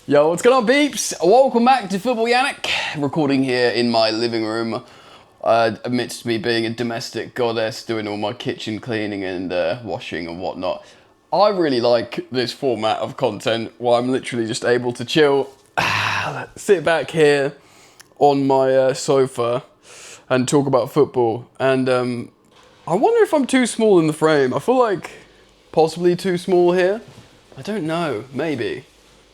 Yo, what's going on, peeps? Welcome back to Football Yannick. Recording here in my living room, amidst me being a domestic goddess, doing all my kitchen cleaning and washing and whatnot. I really like this format of content where I'm literally just able to chill, sit back here on my sofa and talk about football. And I wonder if I'm too small in the frame. I feel like possibly too small here. I don't know, maybe.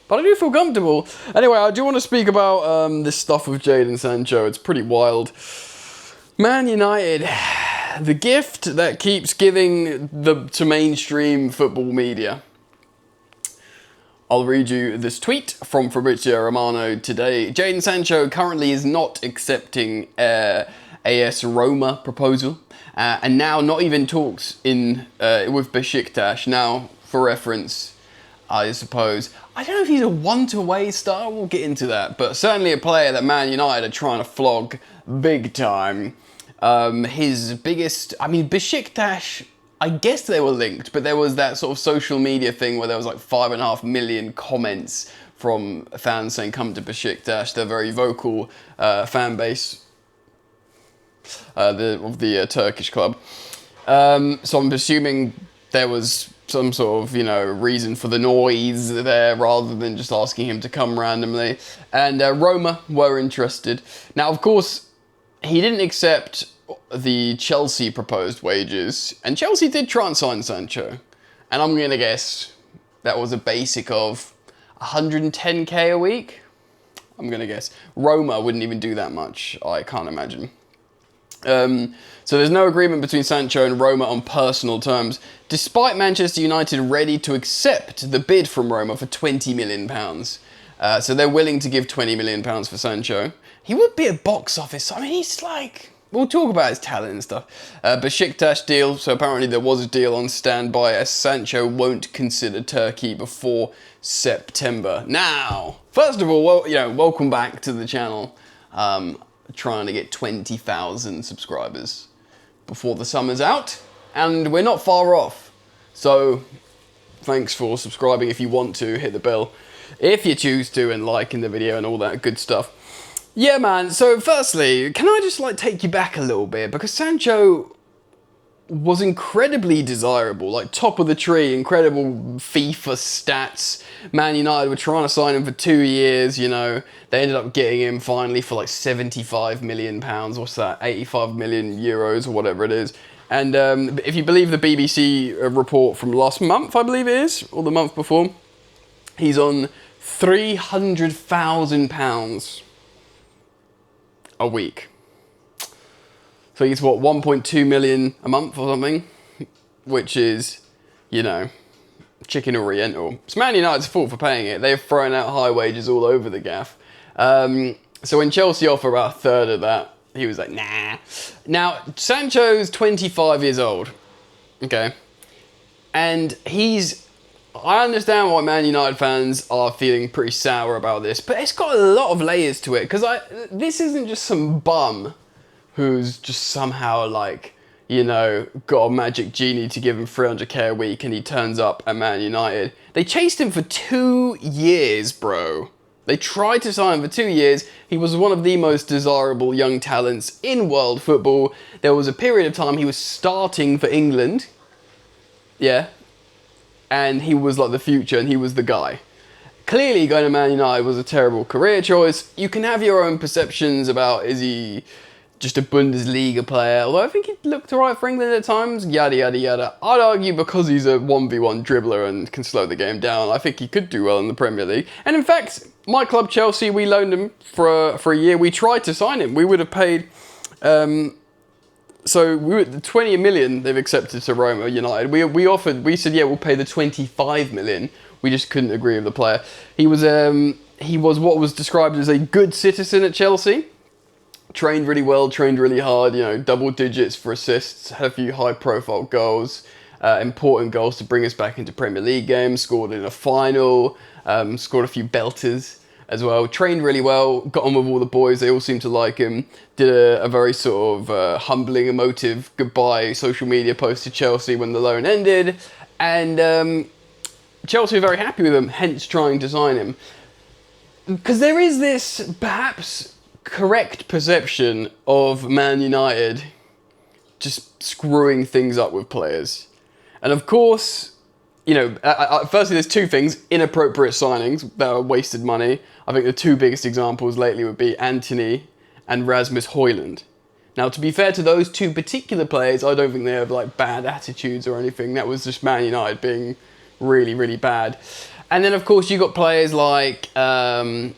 But I do feel comfortable. Anyway, I do want to speak about this stuff with Jadon Sancho. It's pretty wild. Man United, the gift that keeps giving to mainstream football media. I'll read you this tweet from Fabrizio Romano today. Jadon Sancho currently is not accepting AS Roma proposal. And now not even talks with Besiktas. Now, for reference, I suppose. I don't know if he's a one-to-way star, we'll get into that, but certainly a player that Man United are trying to flog big time. His biggest, Besiktas, I guess they were linked, but there was that sort of social media thing where there was like 5.5 million comments from fans saying come to Besiktas, their very vocal fan base of the Turkish club. So I'm assuming there was some sort of, reason for the noise there rather than just asking him to come randomly. And Roma were interested. Now, of course, he didn't accept the Chelsea proposed wages. And Chelsea did try and sign Sancho. And I'm going to guess that was a basic of 110k a week. I'm going to guess. Roma wouldn't even do that much, I can't imagine. So there's no agreement between Sancho and Roma on personal terms, despite Manchester United ready to accept the bid from Roma for £20 million. So they're willing to give £20 million for Sancho. He would be a box office. He's like... We'll talk about his talent and stuff. Besiktas deal. So apparently there was a deal on standby as Sancho won't consider Turkey before September. Now, first of all, welcome back to the channel. Trying to get 20,000 subscribers before the summer's out, and we're not far off. So thanks for subscribing. If you want to, hit the bell if you choose to, and liking the video and all that good stuff. Yeah, man. So firstly, can I just take you back a little bit, because Sancho was incredibly desirable, like top of the tree, incredible FIFA stats. Man United were trying to sign him for 2 years, they ended up getting him finally for like 75 million pounds, what's that, 85 million euros or whatever it is. And if you believe the BBC report from last month, I believe it is, or the month before, he's on £300,000 a week. So he's what, 1.2 million a month or something, which is, chicken oriental. It's Man United's fault for paying it. They've thrown out high wages all over the gaff. So when Chelsea offered about a third of that, he was like, nah. Now, Sancho's 25 years old, okay? And I understand why Man United fans are feeling pretty sour about this, but it's got a lot of layers to it, because this isn't just some bum who's just somehow got a magic genie to give him 300k a week and he turns up at Man United. They chased him for 2 years, bro. They tried to sign him for 2 years. He was one of the most desirable young talents in world football. There was a period of time he was starting for England. Yeah. And he was like the future, and he was the guy. Clearly going to Man United was a terrible career choice. You can have your own perceptions about, is he just a Bundesliga player, although I think he looked alright for England at times, yada yada yada. I'd argue because he's a 1v1 dribbler and can slow the game down, I think he could do well in the Premier League. And in fact, my club Chelsea, we loaned him for a year. We tried to sign him. We would have paid, so we were 20 million they've accepted to Roma United. We said, yeah, we'll pay the 25 million. We just couldn't agree with the player. He was what was described as a good citizen at Chelsea. Trained really well, trained really hard, double digits for assists, had a few high-profile goals, important goals to bring us back into Premier League games, scored in a final, scored a few belters as well. Trained really well, got on with all the boys, they all seemed to like him. Did a very sort of humbling, emotive goodbye social media post to Chelsea when the loan ended. And Chelsea are very happy with him, hence trying to sign him. Because there is this perhaps correct perception of Man United just screwing things up with players. And of course, you know, firstly, there's two things: inappropriate signings that are wasted money. I think the two biggest examples lately would be Antony and Rasmus Højlund. Now, to be fair to those two particular players, I don't think they have like bad attitudes or anything. That was just Man United being really, really bad. And then, of course, you got players like apparently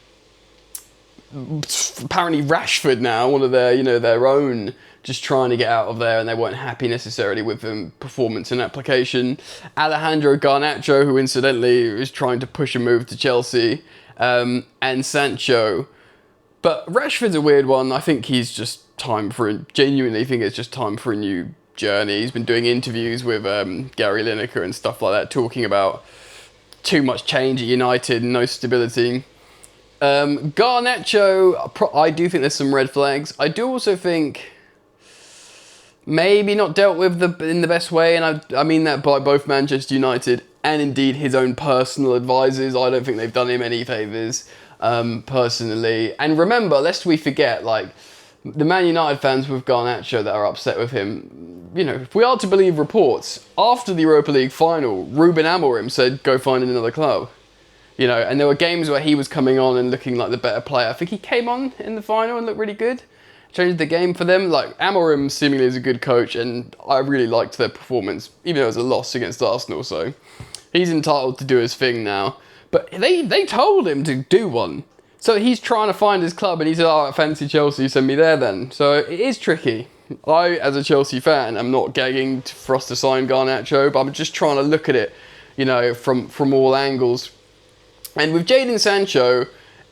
Rashford now, one of their own, just trying to get out of there, and they weren't happy necessarily with performance and application. Alejandro Garnacho, who incidentally was trying to push a move to Chelsea, and Sancho. But Rashford's a weird one. I think he's just genuinely think it's just time for a new journey. He's been doing interviews with Gary Lineker and stuff like that, talking about too much change at United and no stability. Garnacho, I do think there's some red flags. I do also think maybe not dealt with in the best way, and I mean that by both Manchester United and indeed his own personal advisors. I don't think they've done him any favours personally. And remember, lest we forget, like, the Man United fans with Garnacho that are upset with him, you know, if we are to believe reports, after the Europa League final, Ruben Amorim said, go find another club. You know, and there were games where he was coming on and looking like the better player. I think he came on in the final and looked really good. Changed the game for them. Like, Amorim seemingly is a good coach, and I really liked their performance, even though it was a loss against Arsenal, so he's entitled to do his thing now. But they told him to do one. So he's trying to find his club, and he said, oh, I fancy Chelsea, send me there then. So it is tricky. I, as a Chelsea fan, am not gagging for us to sign Garnacho, but I'm just trying to look at it, you know, from all angles. And with Jadon Sancho,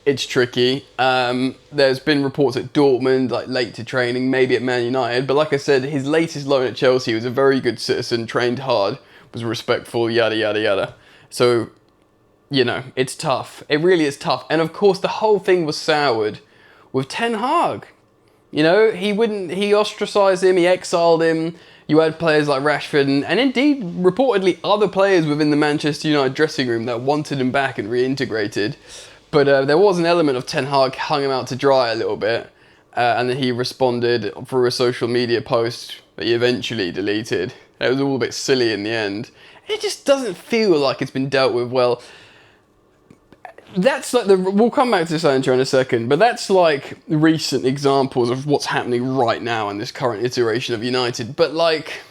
it's tricky. There's been reports at Dortmund, like late to training, maybe at Man United. But like I said, his latest loan at Chelsea was a very good citizen, trained hard, was respectful, yada, yada, yada. So, you know, it's tough. It really is tough. And of course, the whole thing was soured with Ten Hag. You know, he ostracised him, he exiled him. You had players like Rashford and indeed, reportedly, other players within the Manchester United dressing room that wanted him back and reintegrated. But there was an element of Ten Hag hung him out to dry a little bit. And then he responded through a social media post that he eventually deleted. It was all a bit silly in the end. It just doesn't feel like it's been dealt with well. That's like we'll come back to Sancho in a second, but that's like recent examples of what's happening right now in this current iteration of United. But like,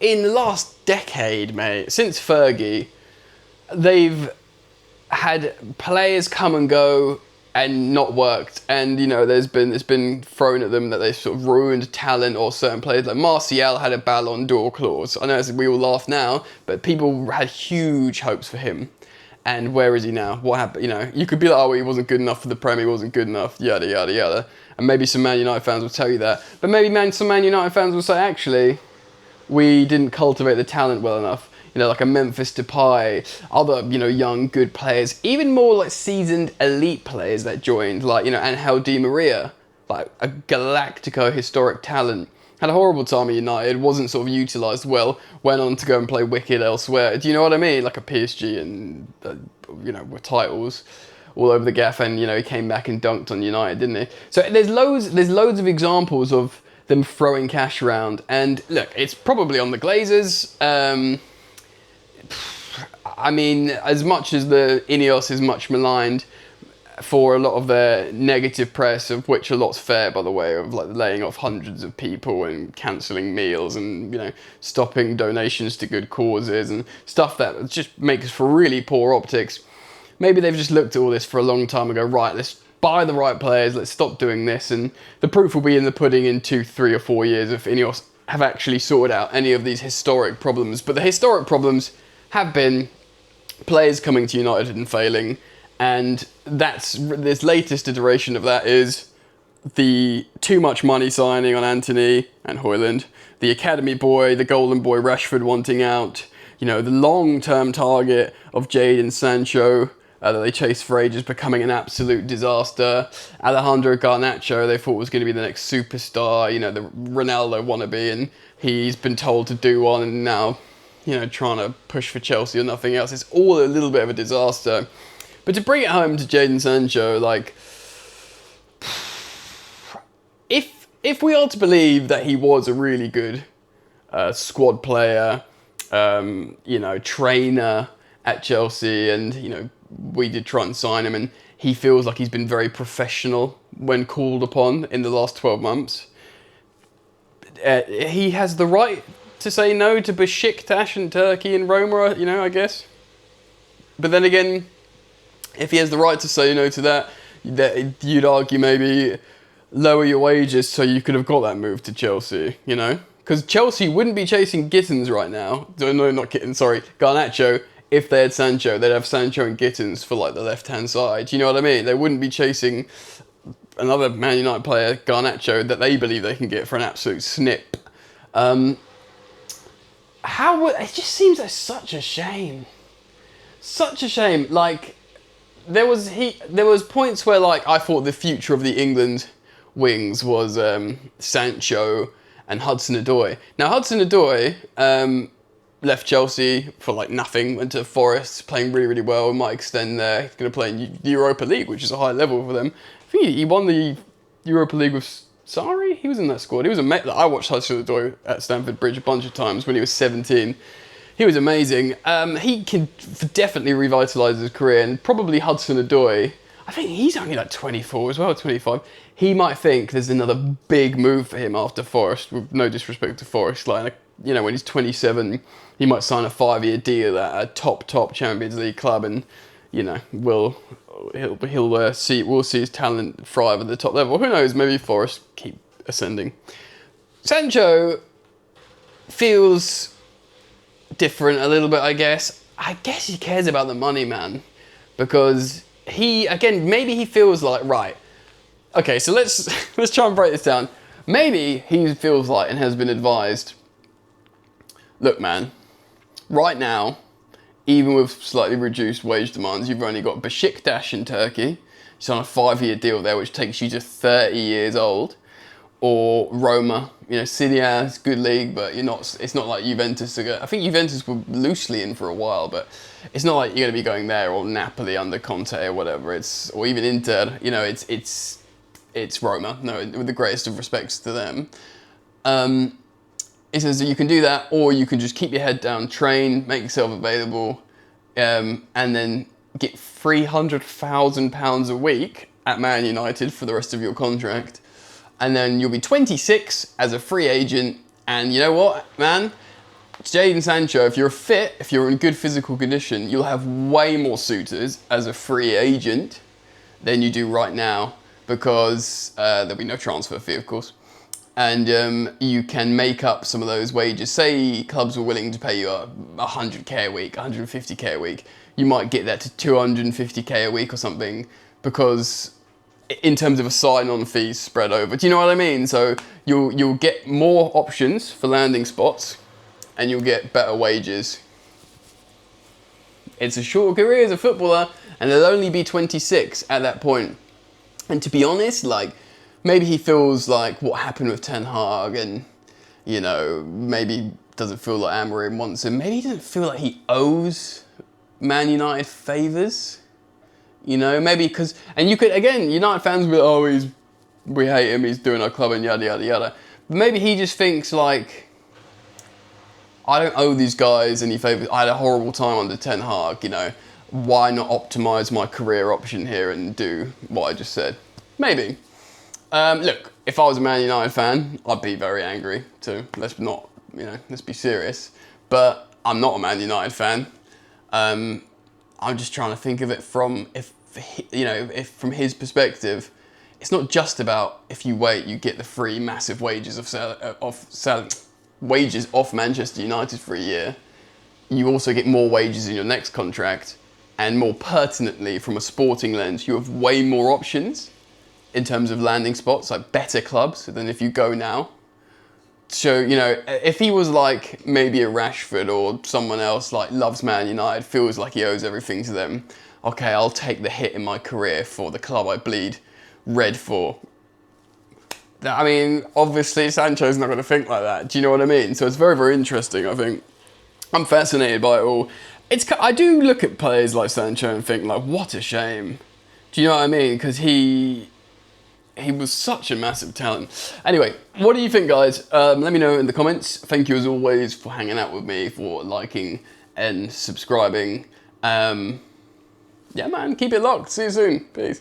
in the last decade, mate, since Fergie, they've had players come and go and not worked. And, you know, it's been thrown at them that they've sort of ruined talent or certain players. Like Martial had a Ballon d'Or clause. I know we all laugh now, but people had huge hopes for him. And where is he now? What happened? You know, you could be like, oh, he wasn't good enough for the Premier, he wasn't good enough, yada, yada, yada. And maybe some Man United fans will tell you that. But maybe some Man United fans will say, actually, we didn't cultivate the talent well enough. You know, like a Memphis Depay, other, you know, young, good players, even more like seasoned elite players that joined, like, you know, Angel Di Maria, like a Galactico historic talent. Had a horrible time at United, wasn't sort of utilised well, went on to go and play wicked elsewhere. Do you know what I mean? Like a PSG and, you know, with titles all over the gaff, and, you know, he came back and dunked on United, didn't he? So there's loads of examples of them throwing cash around, and look, it's probably on the Glazers. I mean, as much as the Ineos is much maligned for a lot of their negative press, of which a lot's fair, by the way, of like laying off hundreds of people and cancelling meals and, you know, stopping donations to good causes and stuff that just makes for really poor optics. Maybe they've just looked at all this for a long time and go, right, let's buy the right players, let's stop doing this, and the proof will be in the pudding in 2, 3 or 4 years if Ineos have actually sorted out any of these historic problems. But the historic problems have been players coming to United and failing, and this latest iteration of that is the too much money signing on Antony and Højlund, the academy boy, the golden boy Rashford wanting out, you know, the long-term target of Jadon Sancho that they chased for ages becoming an absolute disaster. Alejandro Garnacho, they thought was going to be the next superstar, you know, the Ronaldo wannabe, and he's been told to do one, and now, you know, trying to push for Chelsea or nothing else. It's all a little bit of a disaster. But to bring it home to Jadon Sancho, like, if we are to believe that he was a really good squad player, trainer at Chelsea, and we did try and sign him, and he feels like he's been very professional when called upon in the last 12 months. He has the right to say no to Besiktas and Turkey and Roma, I guess. But then again, if he has the right to say no to that, you'd argue maybe lower your wages so you could have got that move to Chelsea, Because Chelsea wouldn't be chasing Gittins right now. No, not Gittins, sorry, Garnacho. If they had Sancho, they'd have Sancho and Gittins for like the left-hand side. Do you know what I mean? They wouldn't be chasing another Man United player, Garnacho, that they believe they can get for an absolute snip. It just seems like such a shame. Such a shame. Like, there was points where like I thought the future of the England wings was Sancho and Hudson-Odoi. Now Hudson-Odoi left Chelsea for like nothing, went to Forest, playing really, really well, might extend there. He's going to play in the Europa League, which is a high level for them. I think he won the Europa League with Sarri. He was in that squad. He was I watched Hudson-Odoi at Stamford Bridge a bunch of times when he was 17. He was amazing. He can definitely revitalise his career, and probably Hudson-Odoi, I think he's only like 24 as well, 25. He might think there's another big move for him after Forest, with no disrespect to Forest. Like, when he's 27, he might sign a 5-year deal at a top Champions League club, and we'll see his talent thrive at the top level. Who knows? Maybe Forest keep ascending. Sancho feels different a little bit, I guess. I guess he cares about the money, man, because maybe he feels like, right, okay, so let's try and break this down. Maybe he feels like and has been advised, look, man, right now, even with slightly reduced wage demands, you've only got Besiktas in Turkey. He's on a 5-year deal there, which takes you to 30 years old. Or Roma, Serie A is a good league, but it's not like Juventus. I think Juventus were loosely in for a while, but it's not like you're going to be going there, or Napoli under Conte or whatever. Or even Inter. It's Roma. No, with the greatest of respects to them. It says that you can do that, or you can just keep your head down, train, make yourself available, and then get £300,000 a week at Man United for the rest of your contract. And then you'll be 26 as a free agent. And you know what, man? Jadon Sancho, if you're fit, if you're in good physical condition, you'll have way more suitors as a free agent than you do right now, because there'll be no transfer fee, of course. And you can make up some of those wages. Say clubs were willing to pay you 100k a week, 150k a week. You might get that to 250k a week or something, because in terms of a sign-on fee spread over. Do you know what I mean? So you'll get more options for landing spots, and you'll get better wages. It's a short career as a footballer, and he'll only be 26 at that point. And to be honest, like, maybe he feels like what happened with Ten Hag, and maybe doesn't feel like Amorim wants him. Maybe he doesn't feel like he owes Man United favours. Maybe because, and you could, again, United fans will be like, we hate him, he's doing our club and yada, yada, yada. But maybe he just thinks like, I don't owe these guys any favours. I had a horrible time under Ten Hag, why not optimise my career option here and do what I just said? Maybe. Look, if I was a Man United fan, I'd be very angry too. Let's be serious. But I'm not a Man United fan. I'm just trying to think of it from if from his perspective, it's not just about if you wait, you get the free massive wages wages off Manchester United for a year. You also get more wages in your next contract, and more pertinently, from a sporting lens, you have way more options in terms of landing spots, like better clubs than if you go now. So, if he was like maybe a Rashford or someone else, like loves Man United, feels like he owes everything to them, okay, I'll take the hit in my career for the club I bleed red for. I mean, obviously Sancho's not going to think like that. Do you know what I mean? So it's very, very interesting, I think. I'm fascinated by it all. I do look at players like Sancho and think like, what a shame. Do you know what I mean? Because he was such a massive talent. Anyway, what do you think, guys? Let me know in the comments. Thank you as always for hanging out with me, for liking and subscribing. Yeah, man, keep it locked. See you soon. Peace.